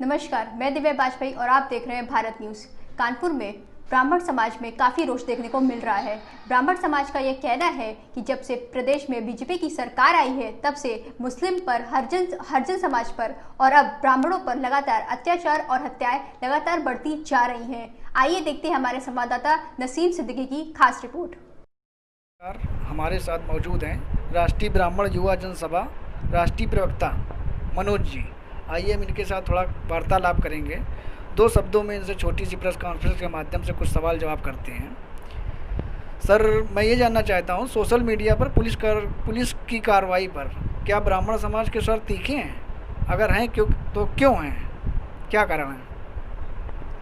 नमस्कार, मैं दिव्या बाजपेयी और आप देख रहे हैं भारत न्यूज़। कानपुर में ब्राह्मण समाज में काफ़ी रोष देखने को मिल रहा है। ब्राह्मण समाज का यह कहना है कि जब से प्रदेश में बीजेपी की सरकार आई है तब से मुस्लिम पर, हरिजन समाज पर और अब ब्राह्मणों पर लगातार अत्याचार और हत्याएं लगातार बढ़ती जा रही हैं। आइए देखते हैं हमारे संवाददाता नसीम सिद्दीकी की खास रिपोर्ट। हमारे साथ मौजूद हैं राष्ट्रीय ब्राह्मण युवा जनसभा राष्ट्रीय प्रवक्ता मनोज जी। आइए हम इनके साथ थोड़ा वार्तालाप करेंगे। दो शब्दों में इनसे छोटी सी प्रेस कॉन्फ्रेंस के माध्यम से कुछ सवाल जवाब करते हैं। सर, मैं ये जानना चाहता हूँ, सोशल मीडिया पर पुलिस की कार्रवाई पर क्या ब्राह्मण समाज के स्वर तीखे हैं? अगर हैं तो क्यों हैं, क्या कारण है?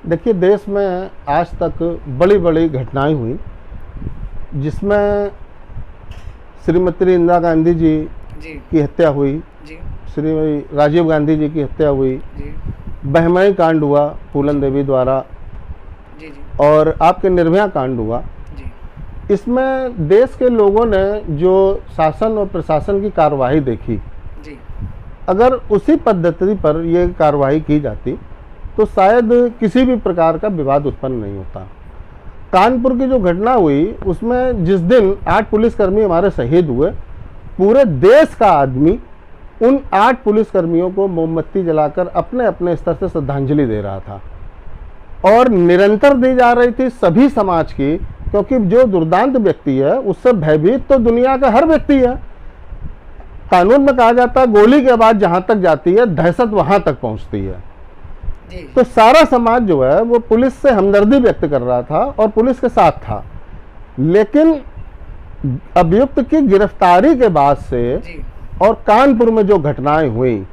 देखिए, देश में आज तक बड़ी बड़ी घटनाएं हुई जिसमें श्रीमती इंदिरा गांधी जी की हत्या हुई, श्री राजीव गांधी जी की हत्या हुई, बहमई कांड हुआ फूलन देवी द्वारा, और आपके निर्भया कांड हुआ। इसमें देश के लोगों ने जो शासन और प्रशासन की कार्रवाई देखी, अगर उसी पद्धति पर ये कार्रवाई की जाती तो शायद किसी भी प्रकार का विवाद उत्पन्न नहीं होता। कानपुर की जो घटना हुई उसमें जिस दिन 8 पुलिसकर्मी हमारे शहीद हुए, पूरे देश का आदमी उन 8 पुलिसकर्मियों को मोमबत्ती जलाकर अपने अपने स्तर से श्रद्धांजलि दे रहा था और निरंतर दी जा रही थी सभी समाज की, क्योंकि जो दुर्दांत व्यक्ति है उससे भयभीत तो दुनिया का हर व्यक्ति है। कानून में कहा जाता है गोली के बाद जहां तक जाती है दहशत वहां तक पहुंचती है। तो सारा समाज जो है वो पुलिस से हमदर्दी व्यक्त कर रहा था और पुलिस के साथ था, लेकिन अभियुक्त की गिरफ्तारी के बाद से और कानपुर में जो घटनाएं हुई,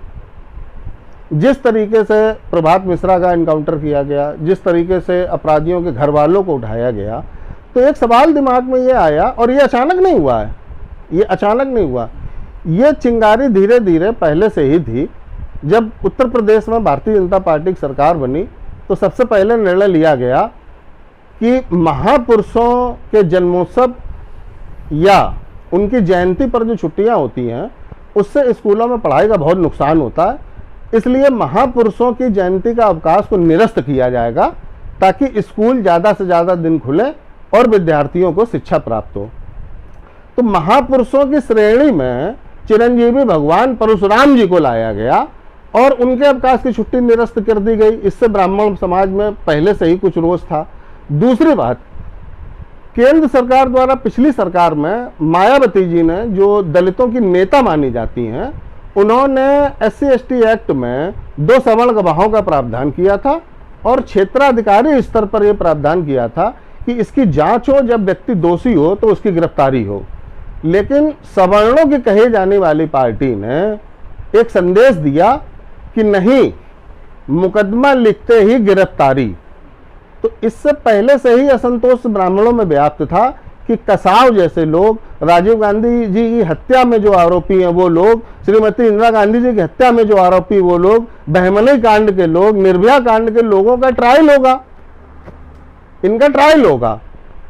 जिस तरीके से प्रभात मिश्रा का एनकाउंटर किया गया, जिस तरीके से अपराधियों के घर वालों को उठाया गया, तो एक सवाल दिमाग में ये आया, और ये अचानक नहीं हुआ है, ये अचानक नहीं हुआ, ये चिंगारी धीरे धीरे पहले से ही थी। जब उत्तर प्रदेश में भारतीय जनता पार्टी की सरकार बनी तो सबसे पहले निर्णय लिया गया कि महापुरुषों के जन्मोत्सव या उनकी जयंती पर जो छुट्टियां होती हैं उससे स्कूलों में पढ़ाई का बहुत नुकसान होता है, इसलिए महापुरुषों की जयंती का अवकाश को निरस्त किया जाएगा ताकि स्कूल ज़्यादा से ज़्यादा दिन खुले और विद्यार्थियों को शिक्षा प्राप्त हो। तो महापुरुषों की श्रेणी में चिरंजीवी भगवान परशुराम जी को लाया गया और उनके अवकाश की छुट्टी निरस्त कर दी गई। इससे ब्राह्मण समाज में पहले से ही कुछ रोष था। दूसरी बात, केंद्र सरकार द्वारा पिछली सरकार में मायावती जी ने, जो दलितों की नेता मानी जाती हैं, उन्होंने SC/ST एक्ट में 2 सवर्ण गवाहों का प्रावधान किया था और क्षेत्राधिकारी स्तर पर यह प्रावधान किया था कि इसकी जांच हो, जब व्यक्ति दोषी हो तो उसकी गिरफ्तारी हो। लेकिन सवर्णों की कही जाने वाली पार्टी ने एक संदेश दिया कि नहीं, मुकदमा लिखते ही गिरफ्तारी। तो इससे पहले से ही असंतोष ब्राह्मणों में व्याप्त था कि कसाव जैसे लोग, राजीव गांधी जी की हत्या में जो आरोपी हैं वो लोग, श्रीमती इंदिरा गांधी जी की हत्या में जो आरोपी वो लोग, बहमनी कांड के लोग, निर्भया कांड के लोगों का ट्रायल होगा, इनका ट्रायल होगा।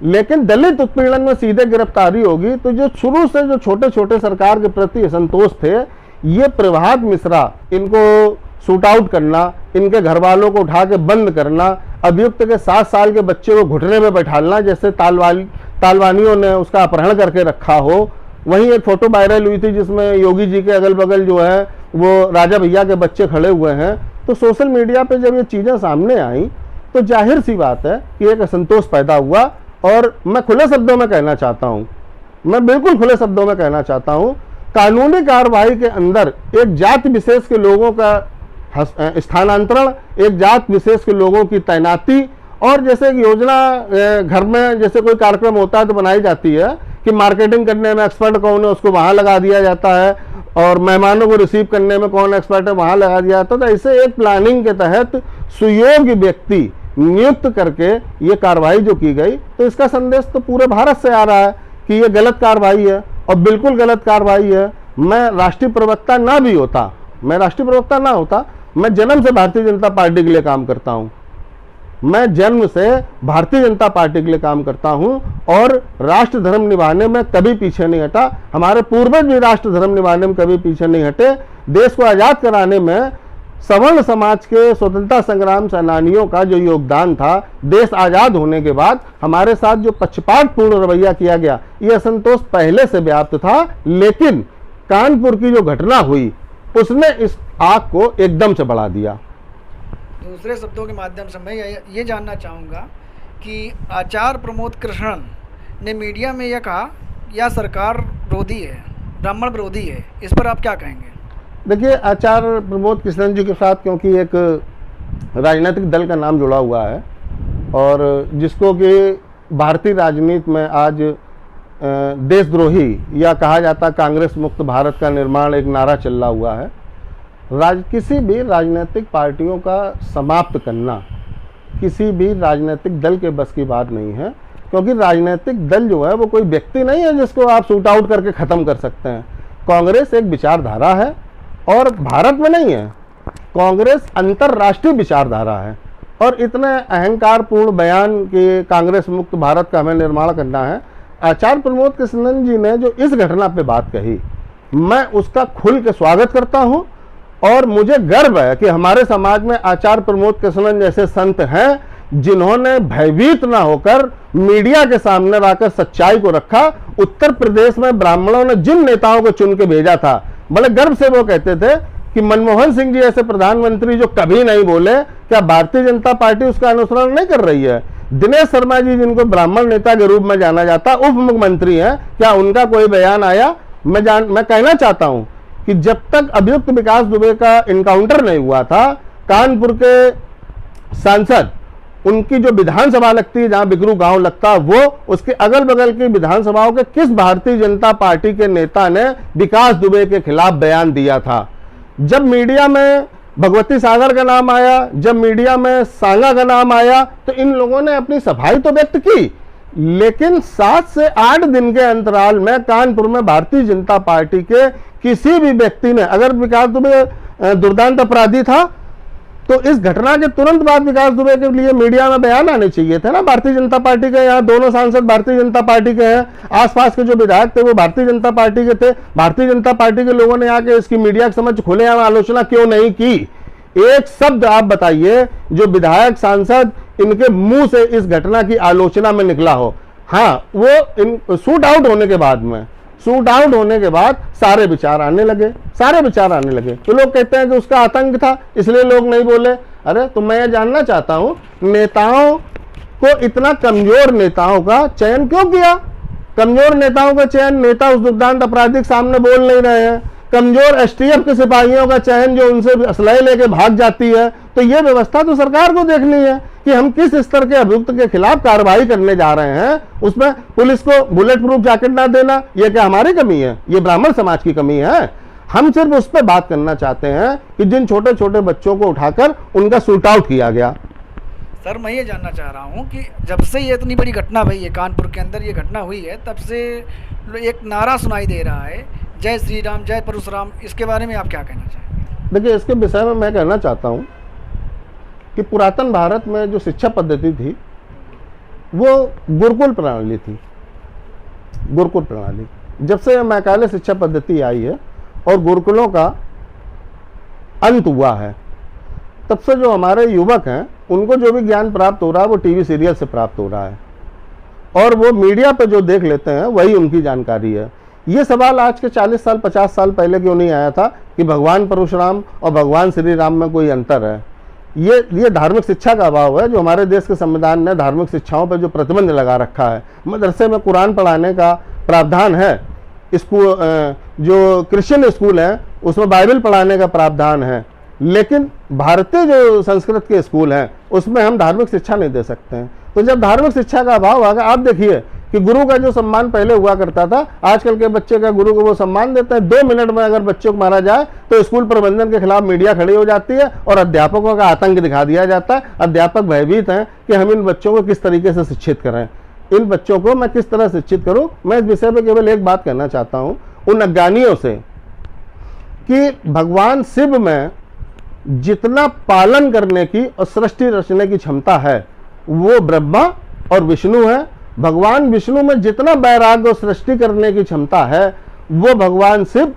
लेकिन दलित उत्पीड़न में सीधे गिरफ्तारी होगी। तो जो शुरू से जो छोटे छोटे सरकार के प्रति असंतोष थे, ये प्रभात मिश्रा, इनको शूट आउट करना, इनके घर वालों को उठा के बंद करना, अभियुक्त के 7 साल के बच्चे को घुटने में बैठालना, जैसे तालवानियों ने उसका अपहरण करके रखा हो। वहीं एक फोटो वायरल हुई थी जिसमें योगी जी के अगल बगल जो है वो राजा भैया के बच्चे खड़े हुए हैं। तो सोशल मीडिया पे जब ये चीज़ें सामने आई तो जाहिर सी बात है कि एक असंतोष पैदा हुआ। और मैं खुले शब्दों में कहना चाहता हूँ, मैं बिल्कुल खुले शब्दों में कहना चाहता हूँ, कानूनी कार्रवाई के अंदर एक जाति विशेष के लोगों का स्थानांतरण, एक जात विशेष के लोगों की तैनाती, और जैसे एक योजना घर में जैसे कोई कार्यक्रम होता है तो बनाई जाती है कि मार्केटिंग करने में एक्सपर्ट कौन है उसको वहाँ लगा दिया जाता है, और मेहमानों को रिसीव करने में कौन एक्सपर्ट है वहाँ लगा दिया जाता है। तो ऐसे एक प्लानिंग के तहत सुयोग्य व्यक्ति नियुक्त करके ये कार्रवाई जो की गई, तो इसका संदेश तो पूरे भारत से आ रहा है कि ये गलत कार्रवाई है और बिल्कुल गलत कार्रवाई है। मैं राष्ट्रीय प्रवक्ता ना होता, मैं जन्म से भारतीय जनता पार्टी के लिए काम करता हूं। मैं जन्म से भारतीय जनता पार्टी के लिए काम करता हूं और राष्ट्र धर्म निभाने में कभी पीछे नहीं हटा। हमारे पूर्वज भी राष्ट्र धर्म निभाने में कभी पीछे नहीं हटे। देश को आज़ाद कराने में सवर्ण समाज के स्वतंत्रता संग्राम सेनानियों का जो योगदान था, देश आज़ाद होने के बाद हमारे साथ जो पक्षपातपूर्ण रवैया किया गया, ये असंतोष पहले से व्याप्त था, लेकिन कानपुर की जो घटना हुई उसने इस आग को एकदम से बढ़ा दिया। दूसरे शब्दों के माध्यम से मैं ये जानना चाहूँगा कि आचार्य प्रमोद कृष्णन ने मीडिया में यह कहा यह सरकार विरोधी है, ब्राह्मण विरोधी है, इस पर आप क्या कहेंगे? देखिए, आचार्य प्रमोद कृष्णन जी के साथ क्योंकि एक राजनीतिक दल का नाम जुड़ा हुआ है और जिसको कि भारतीय राजनीति में आज देशद्रोही या कहा जाता कांग्रेस मुक्त भारत का निर्माण एक नारा चल रहा हुआ है। किसी भी राजनीतिक पार्टियों का समाप्त करना किसी भी राजनीतिक दल के बस की बात नहीं है, क्योंकि राजनीतिक दल जो है वो कोई व्यक्ति नहीं है जिसको आप शूट आउट करके ख़त्म कर सकते हैं। कांग्रेस एक विचारधारा है और भारत में नहीं है, कांग्रेस अंतर्राष्ट्रीय विचारधारा है। और इतने अहंकारपूर्ण बयान कि कांग्रेस मुक्त भारत का हमें निर्माण करना है, आचार्य प्रमोद कृष्णन जी ने जो इस घटना पे बात कही, मैं उसका खुल के स्वागत करता हूं और मुझे गर्व है कि हमारे समाज में आचार्य प्रमोद कृष्णन जैसे संत हैं जिन्होंने भयभीत ना होकर मीडिया के सामने लाकर सच्चाई को रखा। उत्तर प्रदेश में ब्राह्मणों ने जिन नेताओं को चुन के भेजा था, बड़े गर्व से वो कहते थे कि मनमोहन सिंह जी ऐसे प्रधानमंत्री जो कभी नहीं बोले, क्या भारतीय जनता पार्टी उसका अनुसरण नहीं कर रही है? दिनेश शर्मा जी जिनको ब्राह्मण नेता के रूप में जाना जाता, उप मुख्यमंत्री हैं, क्या उनका कोई बयान आया? मैं कहना चाहता हूं कि जब तक अभियुक्त विकास दुबे का इनकाउंटर नहीं हुआ था, कानपुर के सांसद, उनकी जो विधानसभा लगती है जहां बिकरू गांव लगता, वो उसके अगल बगल की विधानसभाओं के किस भारतीय जनता पार्टी के नेता ने विकास दुबे के खिलाफ बयान दिया था? जब मीडिया में भगवती सागर का नाम आया, जब मीडिया में सांगा का नाम आया, तो इन लोगों ने अपनी सफाई तो व्यक्त की, लेकिन 7 से 8 दिन के अंतराल में कानपुर में भारतीय जनता पार्टी के किसी भी व्यक्ति ने, अगर विकास दुबे दुर्दांत अपराधी था तो इस घटना के तुरंत बाद विकास दुबे के लिए मीडिया में बयान आने चाहिए थे ना। भारतीय जनता पार्टी के यहाँ दोनों सांसद भारतीय जनता पार्टी के हैं, आसपास के जो विधायक थे वो भारतीय जनता पार्टी के थे। भारतीय जनता पार्टी के लोगों ने आके इसकी मीडिया के समक्ष खुलेआम आलोचना क्यों नहीं की? एक शब्द आप बताइए जो विधायक सांसद इनके मुंह से इस घटना की आलोचना में निकला हो। हाँ, वो शूट आउट होने के बाद सारे विचार आने लगे। तो लोग कहते हैं कि उसका आतंक था इसलिए लोग नहीं बोले। अरे तो मैं ये जानना चाहता हूं, नेताओं को इतना कमजोर नेताओं का चयन क्यों किया? कमजोर नेताओं का चयन, नेता उस दुर्दांत अपराधी के सामने बोल नहीं रहे हैं। कमजोर एसटीएफ के सिपाहियों का चयन जो उनसे असलहे लेके भाग जाती है। तो ये व्यवस्था तो सरकार को देखनी है कि हम किस स्तर के अभियुक्त के खिलाफ कार्रवाई करने जा रहे हैं। उसमें पुलिस को बुलेट प्रूफ जैकेट ना देना, ये क्या हमारी कमी है? ये ब्राह्मण समाज की कमी है? हम सिर्फ उस पर बात करना चाहते हैं कि जिन छोटे छोटे बच्चों को उठाकर उनका शूट आउट किया गया। सर, मैं ये जानना चाह रहा हूँ कि जब से ये इतनी बड़ी घटना हुई है, कानपुर के अंदर ये घटना हुई है, तब से एक नारा सुनाई दे रहा है, जय श्री राम, जय परशुराम। इसके बारे में आप क्या कहना चाहेंगे? देखिए, इसके विषय में मैं कहना चाहता हूँ कि पुरातन भारत में जो शिक्षा पद्धति थी वो गुरुकुल प्रणाली थी। गुरुकुल प्रणाली जब से मैकाले शिक्षा पद्धति आई है और गुरुकुलों का अंत हुआ है, तब से जो हमारे युवक हैं उनको जो भी ज्ञान प्राप्त हो रहा है वो टीवी सीरियल से प्राप्त हो रहा है और वो मीडिया पे जो देख लेते हैं वही उनकी जानकारी है। ये सवाल आज के 40 साल 50 साल पहले क्यों नहीं आया था कि भगवान परशुराम और भगवान श्री राम में कोई अंतर है? ये धार्मिक शिक्षा का अभाव है जो हमारे देश के संविधान ने धार्मिक शिक्षाओं पर जो प्रतिबंध लगा रखा है। मदरसे में कुरान पढ़ाने का प्रावधान है, स्कूल जो क्रिश्चियन स्कूल हैं उसमें बाइबल पढ़ाने का प्रावधान है, लेकिन भारतीय जो संस्कृत के स्कूल हैं उसमें हम धार्मिक शिक्षा नहीं दे सकते हैं। तो जब धार्मिक शिक्षा का अभाव आ गया, आप देखिए कि गुरु का जो सम्मान पहले हुआ करता था, आजकल के बच्चे का गुरु को वो सम्मान देते हैं। 2 मिनट में अगर बच्चे को मारा जाए तो स्कूल प्रबंधन के खिलाफ मीडिया खड़ी हो जाती है और अध्यापकों का आतंक दिखा दिया जाता है। अध्यापक भयभीत हैं कि हम इन बच्चों को किस तरीके से शिक्षित करें, इन बच्चों को मैं किस तरह शिक्षित करूं। मैं इस विषय पर केवल एक बात कहना चाहता हूं उन अज्ञानियों से कि भगवान शिव में जितना पालन करने की और सृष्टि रचने की क्षमता है वो ब्रह्मा और विष्णु है। भगवान विष्णु में जितना वैराग्य और सृष्टि करने की क्षमता है वो भगवान शिव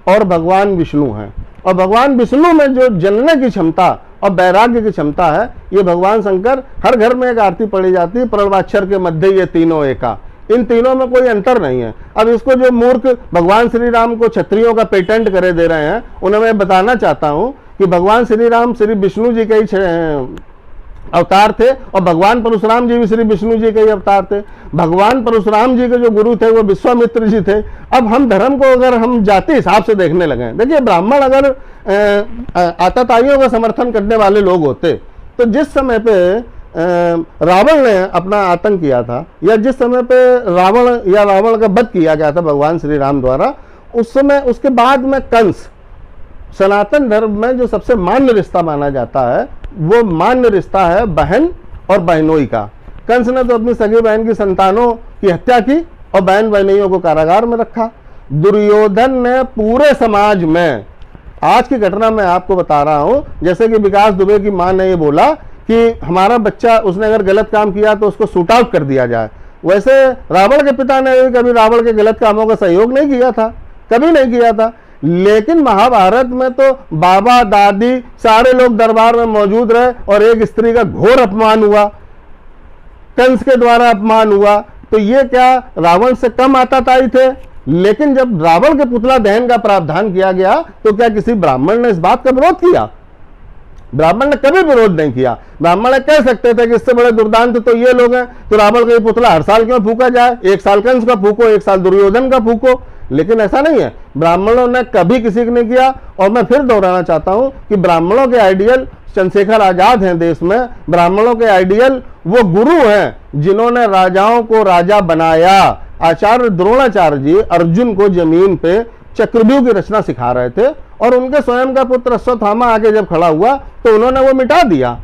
और भगवान विष्णु हैं। और भगवान विष्णु में जो जलने की क्षमता और वैराग्य की क्षमता है, ये भगवान शंकर हर घर में एक आरती पढ़ी जाती है, प्रणवाक्षर के मध्य ये तीनों एका, इन तीनों में कोई अंतर नहीं है। अब इसको जो मूर्ख भगवान श्री राम को क्षत्रियों का पेटेंट करे दे रहे हैं, उन्हें मैं बताना चाहता हूं कि भगवान श्री राम श्री विष्णु जी के ही अवतार थे और भगवान परशुराम जी भी श्री विष्णु जी के ही अवतार थे। भगवान परशुराम जी के जो गुरु थे वो विश्वामित्र जी थे। अब हम धर्म को अगर हम जाति हिसाब से देखने लगे, देखिए ब्राह्मण अगर आताताइयों का समर्थन करने वाले लोग होते तो जिस समय पे रावण ने अपना आतंक किया था, या जिस समय पे रावण का वध किया गया था भगवान श्री राम द्वारा, उस समय उसके बाद में कंस, सनातन धर्म में जो सबसे मान्य रिश्ता माना जाता है वो मान्य रिश्ता है बहन और बहनोई का। कंस ने तो अपनी सगी बहन की संतानों की हत्या की और बहन बहनोइयों को कारागार में रखा। दुर्योधन ने पूरे समाज में, आज की घटना मैं आपको बता रहा हूं, जैसे कि विकास दुबे की मां ने ये बोला कि हमारा बच्चा, उसने अगर गलत काम किया तो उसको शूट आउट कर दिया जाए, वैसे रावण के पिता ने कभी रावण के गलत कामों का सहयोग नहीं किया था, कभी नहीं किया था। लेकिन महाभारत में तो बाबा दादी सारे लोग दरबार में मौजूद रहे और एक स्त्री का घोर अपमान हुआ, कंस के द्वारा अपमान हुआ, तो ये क्या रावण से कम आताताई थे? लेकिन जब रावण के पुतला दहन का प्रावधान किया गया तो क्या किसी ब्राह्मण ने इस बात का विरोध किया? ब्राह्मण ने कभी विरोध नहीं किया। ब्राह्मण ने कह सकते थे कि इससे बड़े दुर्दांत तो ये लोग हैं, तो रावण का ये पुतला हर साल क्यों फूका जाए, एक साल कंस का फूको, एक साल दुर्योधन का फूको। लेकिन ऐसा नहीं है, ब्राह्मणों ने कभी किसी को नहीं किया। और मैं फिर दोहराना चाहता हूं कि ब्राह्मणों के आइडियल चंद्रशेखर आजाद हैं देश में, ब्राह्मणों के आइडियल वो गुरु हैं जिन्होंने राजाओं को राजा बनाया। आचार्य द्रोणाचार्य जी अर्जुन को जमीन पे चक्रव्यूह की रचना सिखा रहे थे और उनके स्वयं का पुत्र अश्वत्थामा आके जब खड़ा हुआ तो उन्होंने वो मिटा दिया।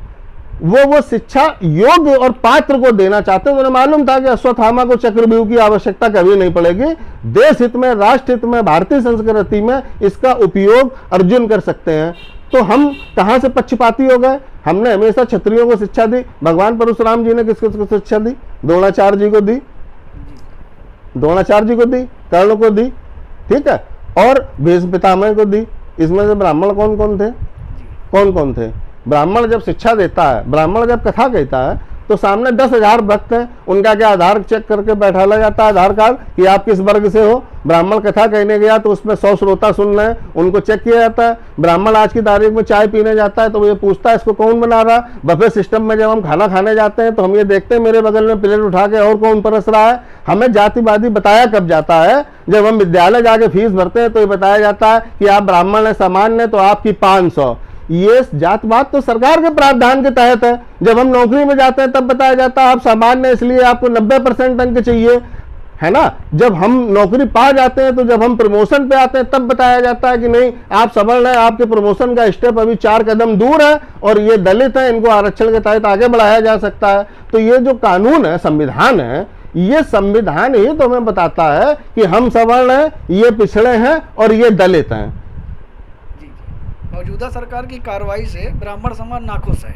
वो शिक्षा योग्य और पात्र को देना चाहते हैं। उन्हें मालूम था कि अश्वत्थामा को चक्रव्यूह की आवश्यकता कभी नहीं पड़ेगी, देश हित में, राष्ट्र हित में, भारतीय संस्कृति में इसका उपयोग अर्जुन कर सकते हैं। तो हम कहां से पक्षपाती हो गए? हमने हमेशा क्षत्रियों को शिक्षा दी। भगवान परशुराम जी ने किसको शिक्षा दी? द्रोणाचार्य जी को दी, द्रोणाचार्य जी को दी, कर्ण को दी, ठीक है, और भीष्म पितामह को दी। इसमें से ब्राह्मण कौन कौन थे? कौन कौन थे? ब्राह्मण जब शिक्षा देता है, ब्राह्मण जब कथा कहता है तो सामने 10,000 भक्त हैं, उनका क्या आधार चेक करके बैठाला जाता है, आधार कार्ड, कि आप किस वर्ग से हो। ब्राह्मण कथा कहने गया तो उसमें 100 श्रोता सुन रहे हैं, उनको चेक किया जाता है। ब्राह्मण आज की तारीख में चाय पीने जाता है तो वो ये पूछता है इसको कौन बना रहा। बफे सिस्टम में जब हम खाना खाने जाते हैं तो हम ये देखते हैं मेरे बगल में प्लेट उठा के और कौन परस रहा है। हमें जातिवादी बताया कब जाता है? जब हम विद्यालय जाके फीस भरते हैं तो ये बताया जाता है कि आप ब्राह्मण है, सामान्य तो आपकी 500। ये जातवाद तो सरकार के प्रावधान के तहत है। जब हम नौकरी में जाते हैं तब बताया जाता है आप सामान्य इसलिए आपको 90% अंक चाहिए, है ना। जब हम नौकरी पा जाते हैं तो जब हम प्रमोशन पे आते हैं तब बताया जाता है कि नहीं आप सवर्ण है, आपके प्रमोशन का स्टेप अभी 4 कदम दूर है और ये दलित है, इनको आरक्षण के तहत आगे बढ़ाया जा सकता है। तो ये जो कानून है, संविधान है, ये संविधान ही तो हमें बताता है कि हम सवर्ण हैं, ये पिछड़े हैं और ये दलित हैं। मौजूदा सरकार की कार्रवाई से ब्राह्मण समाज नाखुश है,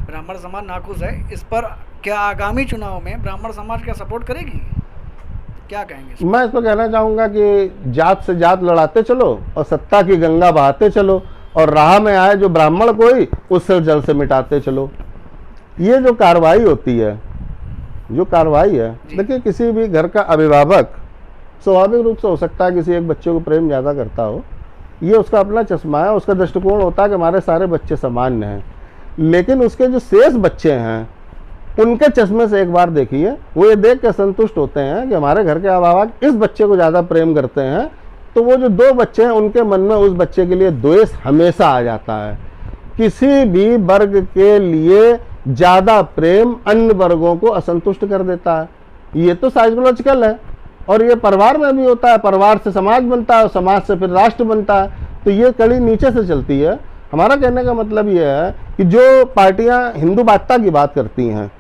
ब्राह्मण समाज नाखुश है। इस पर क्या आगामी चुनाव में ब्राह्मण समाज क्या सपोर्ट करेगी? क्या कहेंगे? मैं इस पर कहना चाहूँगा कि जात से जात लड़ाते चलो और सत्ता की गंगा बहाते चलो और राह में आए जो ब्राह्मण कोई उससे जल से मिटाते चलो। ये जो कार्रवाई होती है, जो कार्रवाई है, देखिए किसी भी घर का अभिभावक स्वाभाविक रूप से हो सकता है किसी एक बच्चे को प्रेम ज़्यादा करता हो, ये उसका अपना चश्मा है, उसका दृष्टिकोण होता है कि हमारे सारे बच्चे सामान्य हैं। लेकिन उसके जो शेष बच्चे हैं उनके चश्मे से एक बार देखिए, वो ये देख के संतुष्ट होते हैं कि हमारे घर के अभिभावक इस बच्चे को ज़्यादा प्रेम करते हैं, तो वो जो 2 बच्चे हैं उनके मन में उस बच्चे के लिए द्वेष हमेशा आ जाता है। किसी भी वर्ग के लिए ज़्यादा प्रेम अन्य वर्गों को असंतुष्ट कर देता है। ये तो साइकोलॉजिकल है और ये परिवार में भी होता है। परिवार से समाज बनता है और समाज से फिर राष्ट्र बनता है। तो ये कड़ी नीचे से चलती है। हमारा कहने का मतलब ये है कि जो पार्टियां हिंदूवादिता की बात करती हैं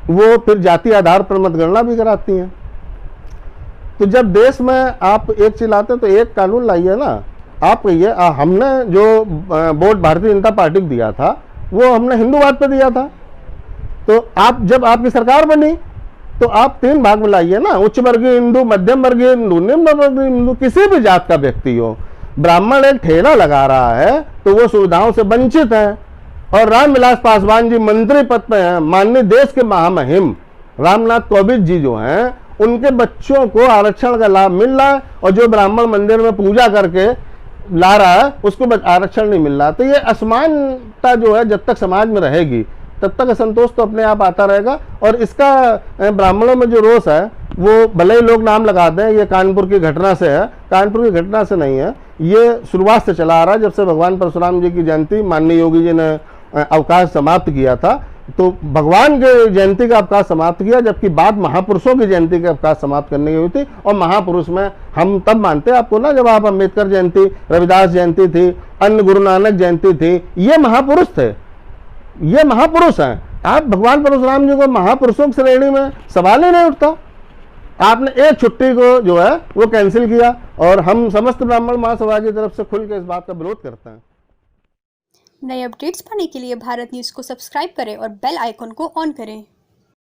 वो फिर जाति आधार पर मतगणना भी कराती हैं। तो जब देश में आप एक चिल्लाते तो एक कानून लाइए ना। आप कहिए हमने जो वोट भारतीय जनता पार्टी को दिया था वो हमने हिंदूवाद पे दिया था, तो आप जब आपकी सरकार बनी तो आप 3 भाग में लाइए ना, उच्च वर्गीय हिंदू, मध्यम वर्गीय हिंदू, निम्न वर्गीय हिंदू, किसी भी जात का व्यक्ति हो। ब्राह्मण एक ठेला लगा रहा है तो वो सुविधाओं से वंचित है। और रामविलास पासवान जी मंत्री पद पे हैं, माननीय देश के महामहिम रामनाथ कोविंद जी जो हैं, उनके बच्चों को आरक्षण का लाभ मिल रहा है और जो ब्राह्मण मंदिर में पूजा करके ला रहा है उसको आरक्षण नहीं मिल रहा। तो ये असमानता जो है जब तक समाज में रहेगी तब तक असंतोष तो अपने आप आता रहेगा। और इसका ब्राह्मणों में जो रोष है वो भले ही लोग नाम लगाते हैं ये कानपुर की घटना से है, कानपुर की घटना से नहीं है, ये शुरुआत से चला आ रहा है। जब से भगवान परशुराम जी की जयंती माननीय योगी जी ने अवकाश समाप्त किया था तो भगवान के जयंती का अवकाश समाप्त किया, जबकि बात महापुरुषों की जयंती का अवकाश समाप्त करने की हुई थी। और महापुरुष में हम तब मानते आपको ना जब आप अम्बेडकर जयंती, रविदास जयंती थी, अन्य गुरु नानक जयंती थी, ये महापुरुष थे, ये महापुरुष हैं। आप भगवान परशुराम जी को महापुरुषों की श्रेणी में सवाल ही नहीं उठता। आपने एक छुट्टी को जो है वो कैंसिल किया और हम समस्त ब्राह्मण महासभा की तरफ से खुल के इस बात का विरोध करते हैं। नए अपडेट्स पाने के लिए भारत न्यूज़ को सब्सक्राइब करें और बेल आइकन को ऑन करें।